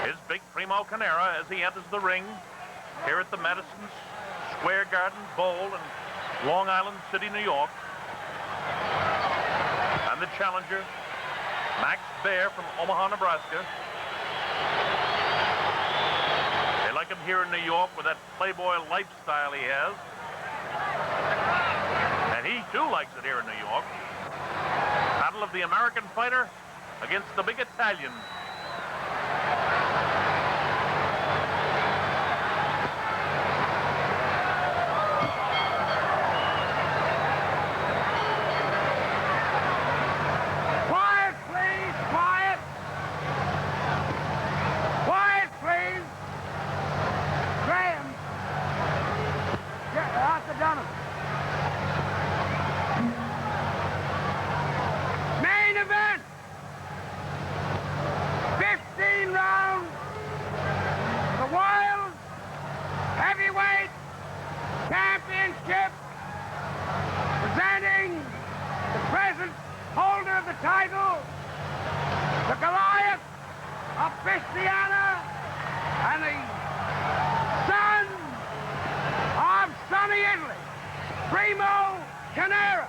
is big Primo Carnera as he enters the ring here at the Madison Square Garden Bowl in Long Island City, New York. And the challenger, Baer from Omaha, Nebraska. They like him here in New York with that playboy lifestyle he has. And he too likes it here in New York. Battle of the American fighter against the big Italian. Main event, 15 rounds, the World Heavyweight Championship, presenting the present holder of the title, the Goliath of Christiana, and the son of sunny Italy, Primo Carnera.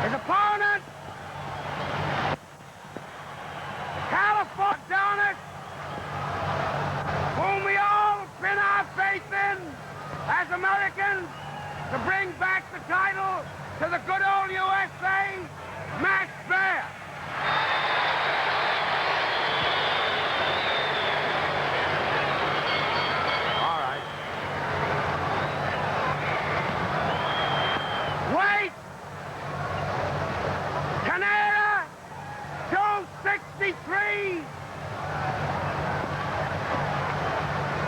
His opponent, California Donut, whom we all pin our faith in as Americans to bring back the title to the good old USA, Baer. Weight, Carnera, 263.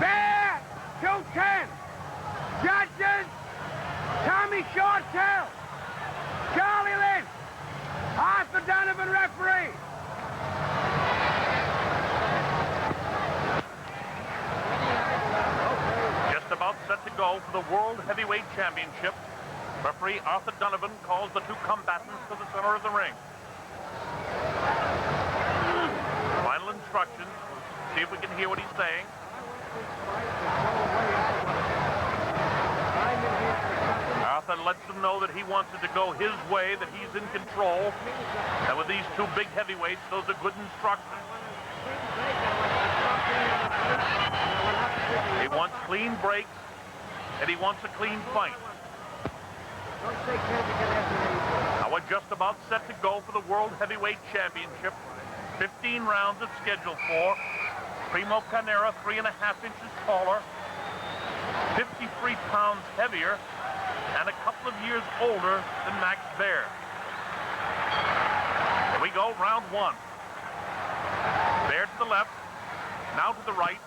Baer, 210. Judges, Tommy Shortell, Charlie Lynch, Arthur Donovan referee. Just about set to go for the World Heavyweight Championship. Referee Arthur Donovan calls the two combatants to the center of the ring. Final instructions. See if we can hear what he's saying. Arthur lets them know that he wants it to go his way, that he's in control. And with these two big heavyweights, those are good instructions. He wants clean breaks, and he wants a clean fight. Now we're just about set to go for the World Heavyweight Championship. 15 rounds are scheduled for. Primo Carnera, 3.5 inches taller, 53 pounds heavier, and a couple of years older than Baer. Here we go, round one. Baer to the left, now to the right.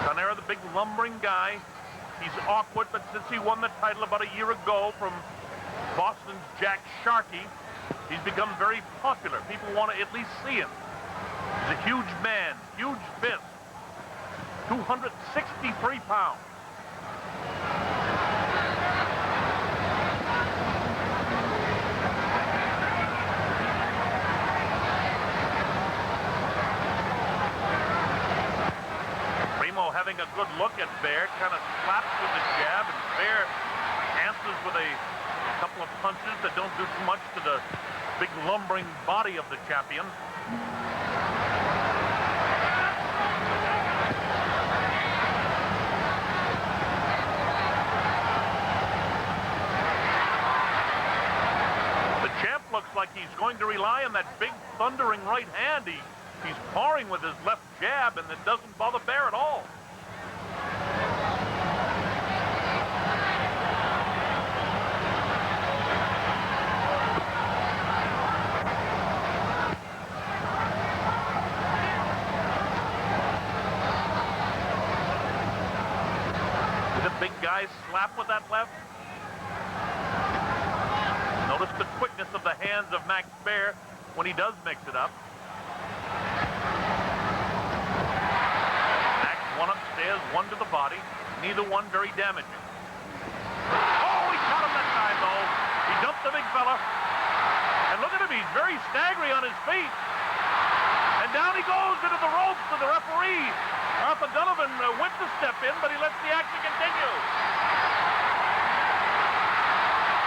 Carnera, the big lumbering guy. He's awkward, but since he won the title about a year ago from Boston's Jack Sharkey, he's become very popular. People want to at least see him. He's a huge man, huge fist, 263 pounds. Primo having a good look at Baer, kind of slaps with the jab, and Baer answers with a couple of punches that don't do too much to the big lumbering body of the champion. The champ looks like he's going to rely on that big thundering right hand. He's parring with his left jab, and it doesn't bother Baer at all. Did the big guy slap with that left? Notice the quickness of the hands of Baer when he does mix it up. One upstairs, one to the body. Neither one very damaging. Oh, he caught him that time, though. his feet. And down he goes into the ropes to the referee. Arthur Donovan went to step in, but he lets the action continue.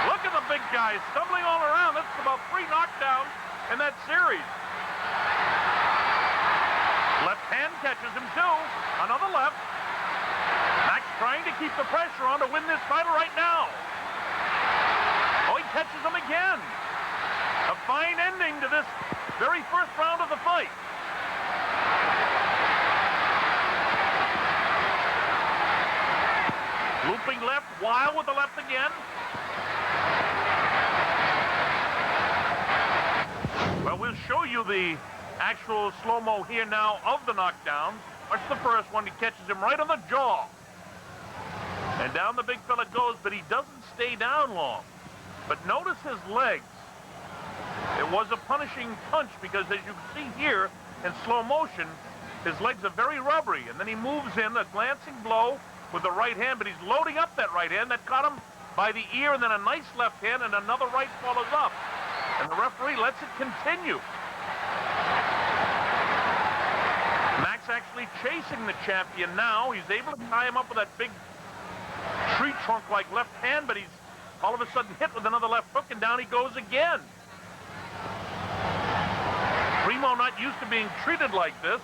Look at the big guy stumbling all around. That's about 3 knockdowns in that series. Left hand catches him too. Another left. Max trying to keep the pressure on to win this title right now. Oh, he catches him again. A fine ending to this very first round of the fight. Looping left, Wild with the left again. Well, we'll show you the actual slow-mo here now of the knockdown. Watch the first one. He catches him right on the jaw. And down the big fella goes, but he doesn't stay down long. But notice his legs. It was a punishing punch because, as you can see here in slow motion, his legs are very rubbery. And then he moves in a glancing blow with the right hand, but he's loading up that right hand. That caught him by the ear, and then a nice left hand, and another right follows up. And the referee lets it continue. Max actually chasing the champion now. He's able to tie him up with that big tree trunk-like left hand, but he's all of a sudden hit with another left hook, and down he goes again. Primo not used to being treated like this.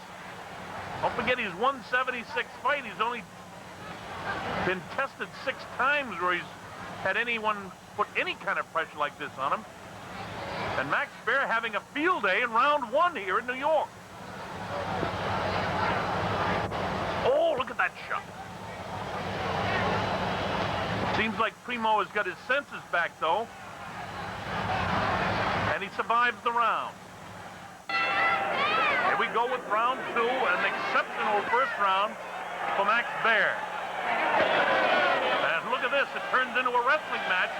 Don't forget his 176 fight. He's only been tested 6 times where he's had anyone put any kind of pressure like this on him. And Max Baer having a field day in round 1 here in New York. Oh, look at that shot. Seems like Primo has got his senses back, though. And he survives the round. Here we go with round 2, an exceptional first round for Max Baer. And look at this, it turns into a wrestling match.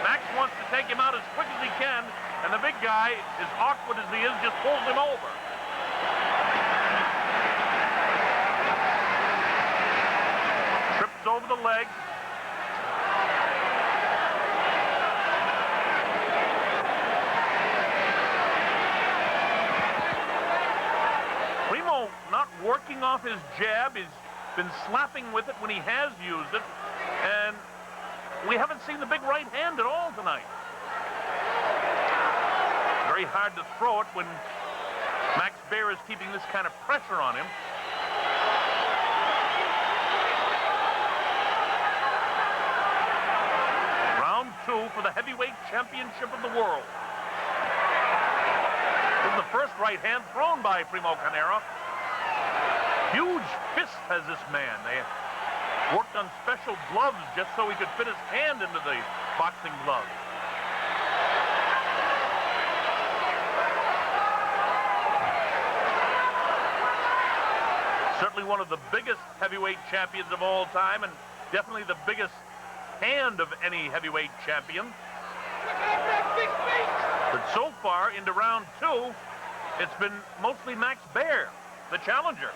Max wants to take him out as quick as he can, and the big guy, as awkward as he is, just pulls him over. Trips over the leg. Primo not working off his jab. He's been slapping with it when he has used it. And we haven't seen the big right hand at all tonight. Very hard to throw it when Max Baer is keeping this kind of pressure on him. Round 2 for the heavyweight championship of the world. This is the first right hand thrown by Primo Carnera. Huge fist has this man. They worked on special gloves just so he could fit his hand into the boxing glove. Certainly one of the biggest heavyweight champions of all time, and definitely the biggest hand of any heavyweight champion. But so far, into round 2, it's been mostly Max Baer, the challenger.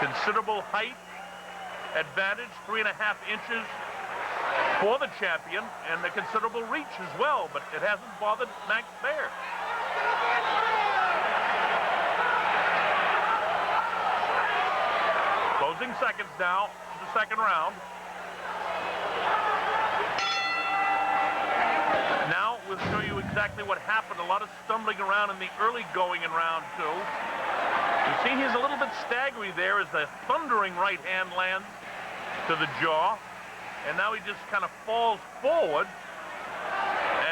Considerable height advantage, 3.5 inches for the champion, and a considerable reach as well, but it hasn't bothered Max Baer. Closing seconds now to the second round. Now we'll show you exactly what happened. A lot of stumbling around in the early going in round 2. You see he's a little bit staggery there as the thundering right hand lands to the jaw. And now he just kind of falls forward.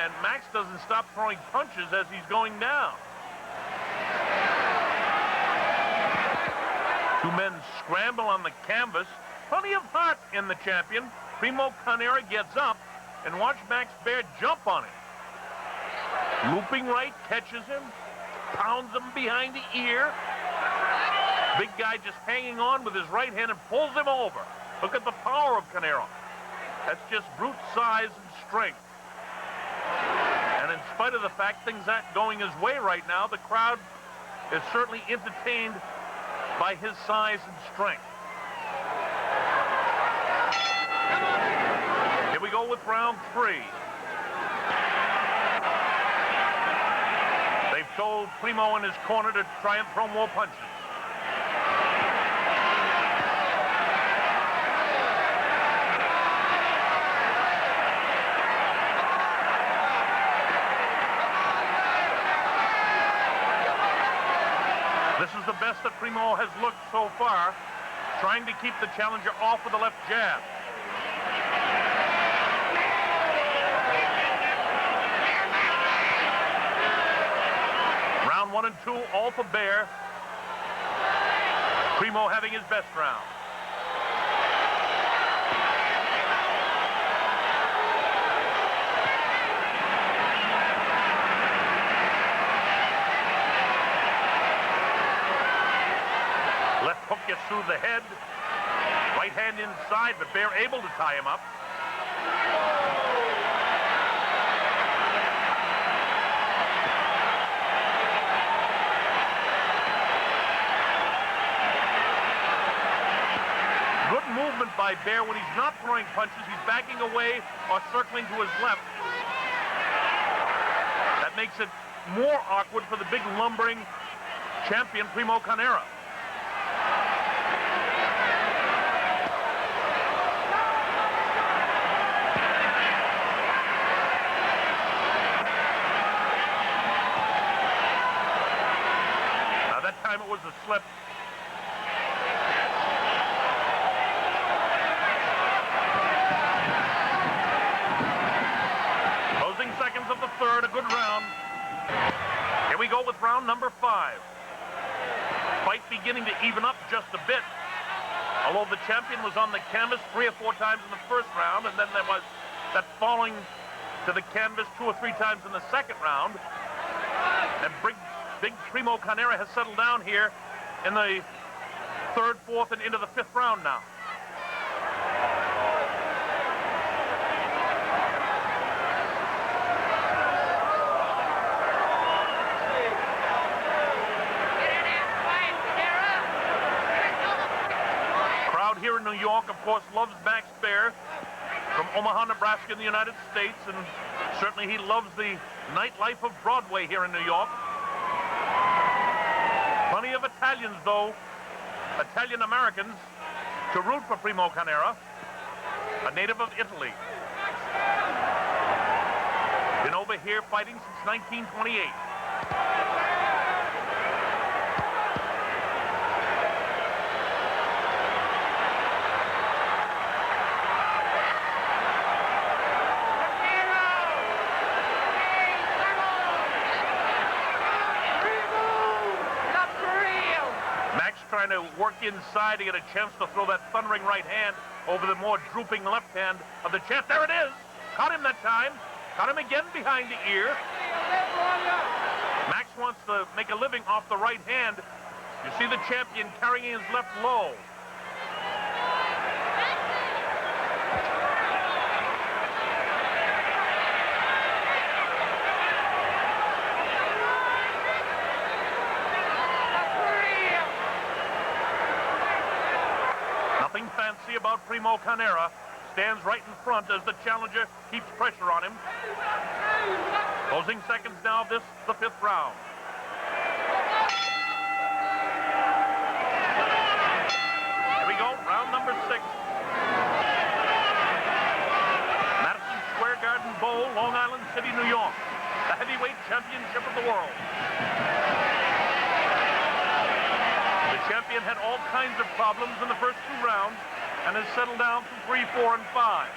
And Max doesn't stop throwing punches as he's going down. Two men scramble on the canvas. Plenty of heart in the champion. Primo Carnera gets up, and watch Max Baer jump on him. Looping right, catches him, pounds him behind the ear. Big guy just hanging on with his right hand and pulls him over. Look at the power of Carnera. That's just brute size and strength. And in spite of the fact things aren't going his way right now, the crowd is certainly entertained by his size and strength. Here we go with round 3. They've told Primo in his corner to try and throw more punches. This is the best that Primo has looked so far, trying to keep the challenger off with the left jab. Round 1 and 2, all for Baer. Primo having his best round. Left hook gets through the head. Right hand inside, but Baer able to tie him up. Good movement by Baer when he's not throwing punches. He's backing away or circling to his left. That makes it more awkward for the big lumbering champion, Primo Carnera. It was a slip. Closing seconds of the third, a good round. Here we go with round number 5. Fight beginning to even up just a bit. Although the champion was on the canvas 3 or 4 times in the first round, and then there was that falling to the canvas 2 or 3 times in the second round. And Big Primo Carnera has settled down here in the 3rd, 4th, and into the 5th round now. Crowd here in New York, of course, loves Max Baer from Omaha, Nebraska in the United States, and certainly he loves the nightlife of Broadway here in New York. Plenty of Italians, though, Italian-Americans, to root for Primo Carnera, a native of Italy. Been over here fighting since 1928. Trying to work inside to get a chance to throw that thundering right hand over the more drooping left hand of the champ. There it is. Caught him that time. Caught him again behind the ear. Max wants to make a living off the right hand. You see the champion carrying his left low. Nothing fancy about Primo Carnera. Stands right in front as the challenger keeps pressure on him. Closing seconds now of this, the 5th round. Here we go, round number 6. Madison Square Garden Bowl, Long Island City, New York. The heavyweight championship of the world. The champion had all kinds of problems in the first 2 rounds and has settled down from 3, 4, and 5.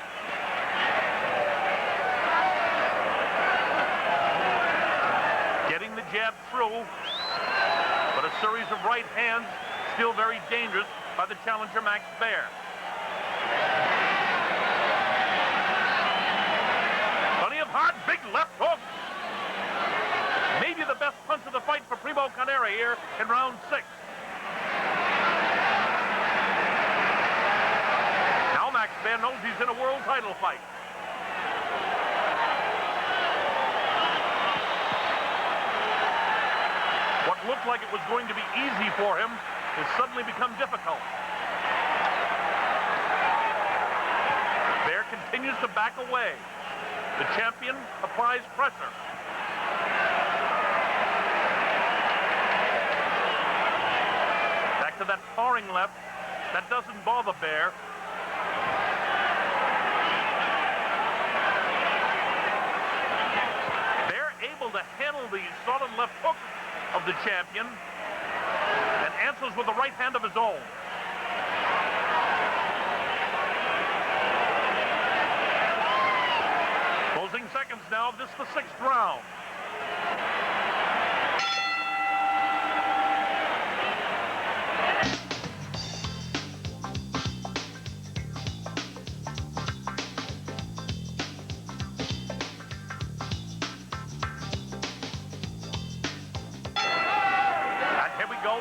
Getting the jab through, but a series of right hands still very dangerous by the challenger Max Baer. Plenty of hard, big left hooks. Maybe the best punch of the fight for Primo Carnera here in round 6. Now Max Baer knows he's in a world title fight. What looked like it was going to be easy for him has suddenly become difficult. Baer continues continues to back away. The champion applies pressure. Back to that powering left. That doesn't bother Baer. Baer able to handle the solid left hook of the champion and answers with the right hand of his own. Closing seconds now. This is the 6th round.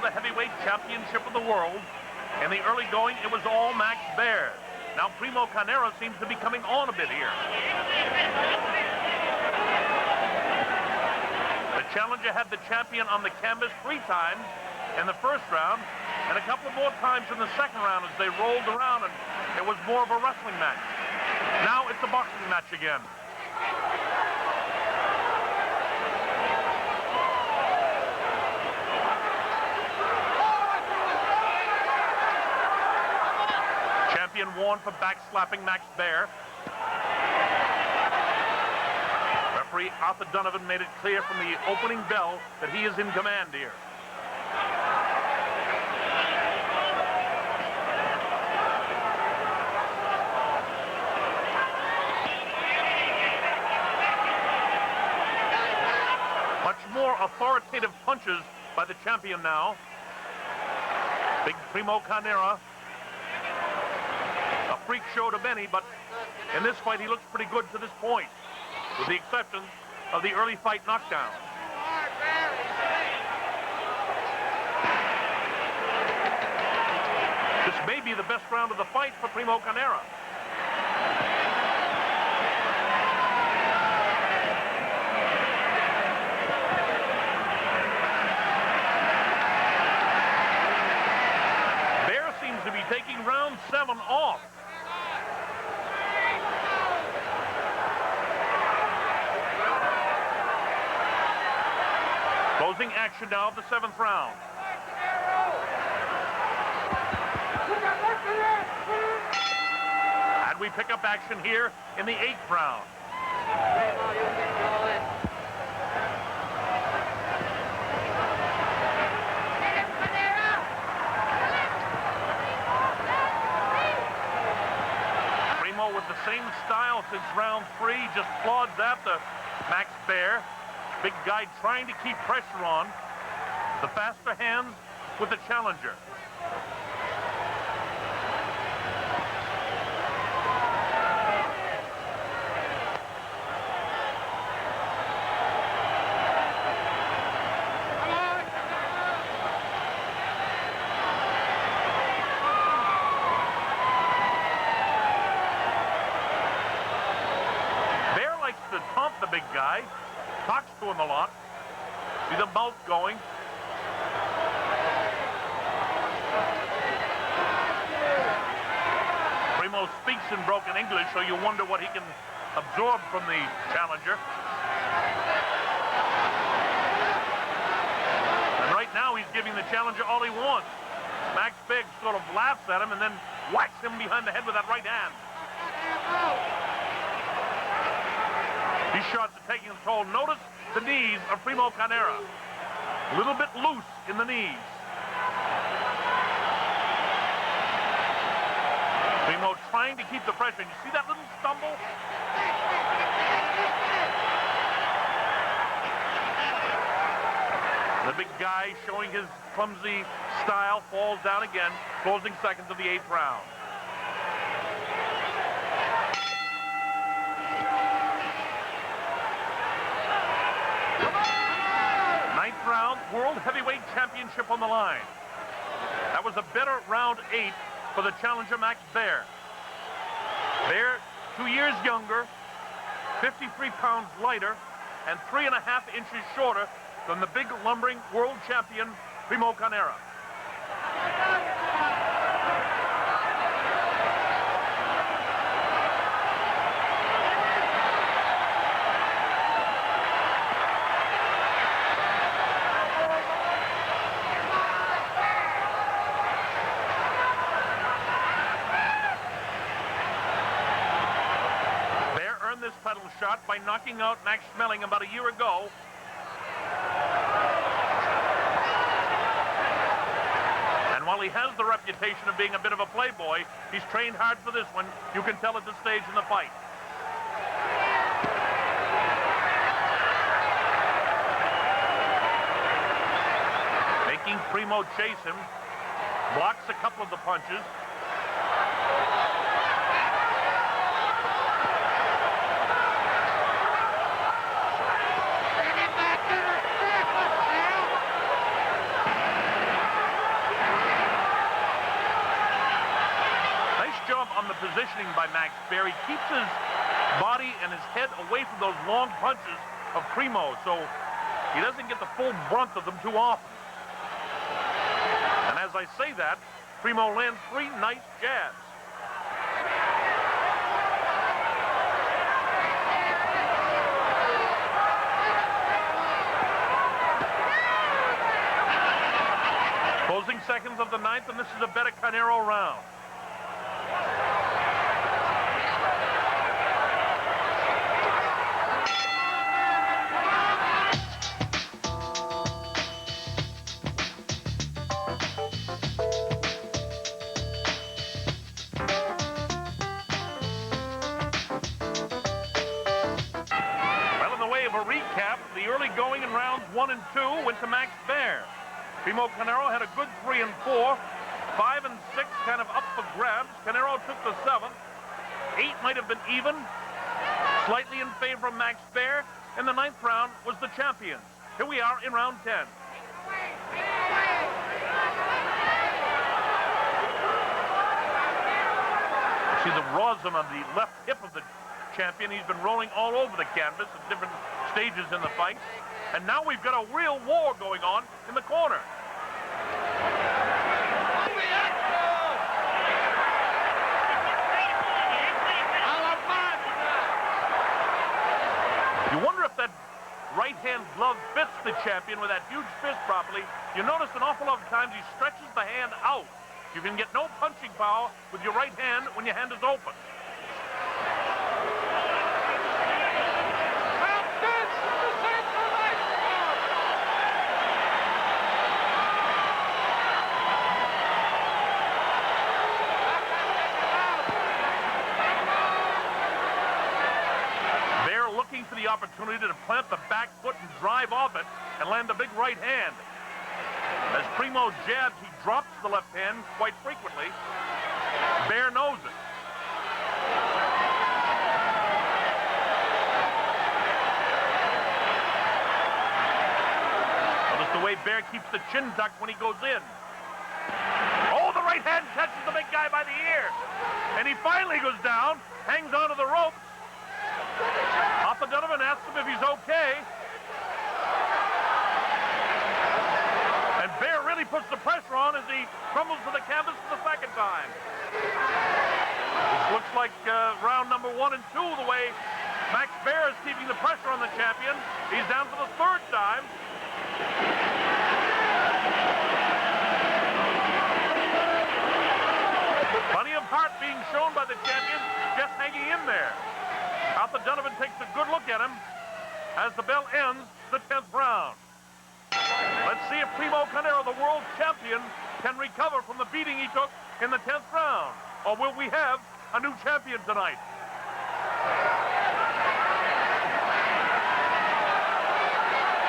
The heavyweight championship of the world. In the early going, it was all Max Baer. Now Primo Carnera seems to be coming on a bit here. The challenger had the champion on the canvas 3 times in the first round and a couple more times in the second round as they rolled around, and it was more of a wrestling match. Now it's a boxing match again. Warned for backslapping Max Baer. Referee Arthur Donovan made it clear from the opening bell that he is in command here. Much more authoritative punches by the champion now. Big Primo Carnera. Freak show to many, but in this fight he looks pretty good to this point, with the exception of the early fight knockdown. This may be the best round of the fight for Primo Carnera. Baer seems to be taking round 7 off. Closing action now of the 7th round. And we pick up action here in the 8th round. Primo with the same style since round 3, just plods after Max Baer. Big guy trying to keep pressure on. The faster hands with the challenger. Baer likes to taunt the big guy. Talks to him a lot. See the mouth going. Primo speaks in broken English, so you wonder what he can absorb from the challenger. And right now he's giving the challenger all he wants. Max Baer sort of laughs at him and then whacks him behind the head with that right hand. These shots are taking a toll. Notice the knees of Primo Carnera. A little bit loose in the knees. Primo trying to keep the pressure. You see that little stumble? The big guy showing his clumsy style falls down again. Closing seconds of the 8th round. 9th round, World Heavyweight Championship on the line. That was a better round 8 for the challenger Max Baer. Baer, 2 years younger, 53 pounds lighter, and 3.5 inches shorter than the big lumbering world champion Primo Carnera. title shot by knocking out Max Schmeling about a year ago. And while he has the reputation of being a bit of a playboy, he's trained hard for this one. You can tell at this stage in the fight. Making Primo chase him. Blocks a couple of the punches. On the positioning by Max Baer. He keeps his body and his head away from those long punches of Primo, so he doesn't get the full brunt of them too often. And as I say that, Primo lands 3 nice jabs. Closing seconds of the 9th, and this is a Baer Carnera round. A recap, the early going in rounds 1 and 2 went to Max Baer. Primo Carnera had a good 3 and 4. 5 and 6 kind of up for grabs. Carnera took the 7th. 8 might have been even, slightly in favor of Max Baer, and the 9th round was the champions. Here we are in round 10. You see the rosin on the left hip of the champion. He's been rolling all over the canvas at different stages in the fight. And now we've got a real war going on in the corner. You wonder if that right-hand glove fits the champion with that huge fist properly. You notice an awful lot of times he stretches the hand out. You can get no punching power with your right hand when your hand is open. For the opportunity to plant the back foot and drive off it and land a big right hand. As Primo jabs, he drops the left hand quite frequently. Baer knows it. Notice the way Baer keeps the chin tucked when he goes in. Oh, the right hand catches the big guy by the ear. And he finally goes down, hangs onto the ropes. Donovan asks him if he's okay. And Baer really puts the pressure on as he crumbles to the canvas for the 2nd time. This looks like round number 1 and 2, the way Max Baer is keeping the pressure on the champion. He's down for the 3rd time. Plenty of heart being shown by the champion, just hanging in there. Arthur Donovan takes a good look at him as the bell ends the 10th round. Let's see if Primo Carnera, the world champion, can recover from the beating he took in the 10th round. Or will we have a new champion tonight?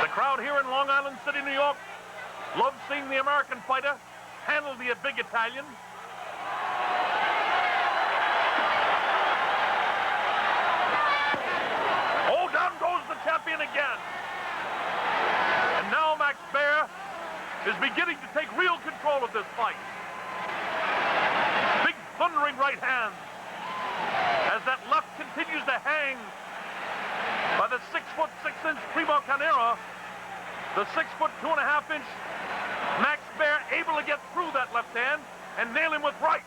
The crowd here in Long Island City, New York, loves seeing the American fighter handle the big Italian. Champion again. And now Max Baer is beginning to take real control of this fight. Big thundering right hands as that left continues to hang by the 6'6" Primo Carnera. The 6'2.5" Max Baer able to get through that left hand and nail him with rights.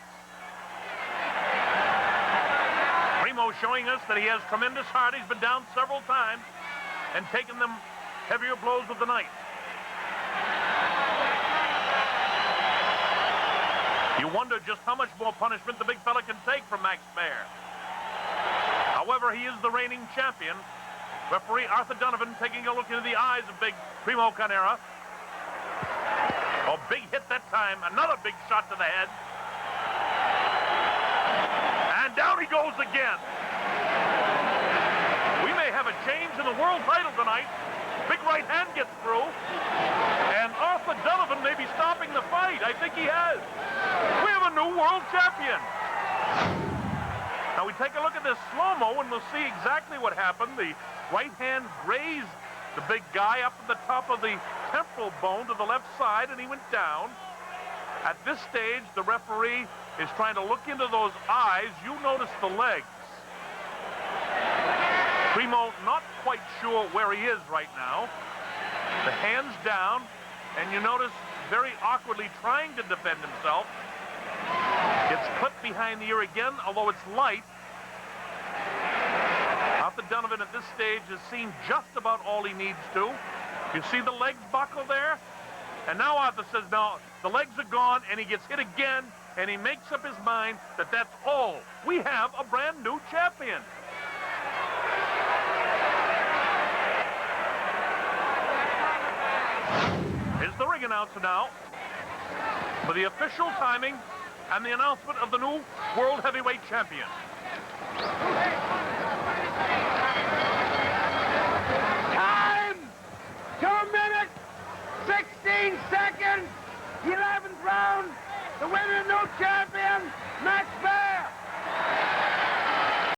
Primo showing us that he has tremendous heart. He's been down several times and taken them heavier blows of the night. You wonder just how much more punishment the big fella can take from Max Baer. However, he is the reigning champion. Referee Arthur Donovan taking a look into the eyes of big Primo Carnera. Oh, big hit that time. Another big shot to the head. And down he goes again. We may have a change in the world title tonight. Big right hand gets through. And Arthur Donovan may be stopping the fight. I think he has. We have a new world champion. Now we take a look at this slow-mo and we'll see exactly what happened. The right hand grazed the big guy up at the top of the temporal bone to the left side, and he went down. At this stage, the referee is trying to look into those eyes. You notice the legs. Primo not quite sure where he is right now. The hands down, and you notice very awkwardly trying to defend himself. Gets clipped behind the ear again, although it's light. Arthur Donovan at this stage has seen just about all he needs to. You see the legs buckle there? And now Arthur says, no, the legs are gone, and he gets hit again, and he makes up his mind that that's all. We have a brand new champion. Here's the ring announcer now for the official timing and the announcement of the new World Heavyweight Champion. Time! 2 minutes, 16 seconds, 11th round. The winner, new champion,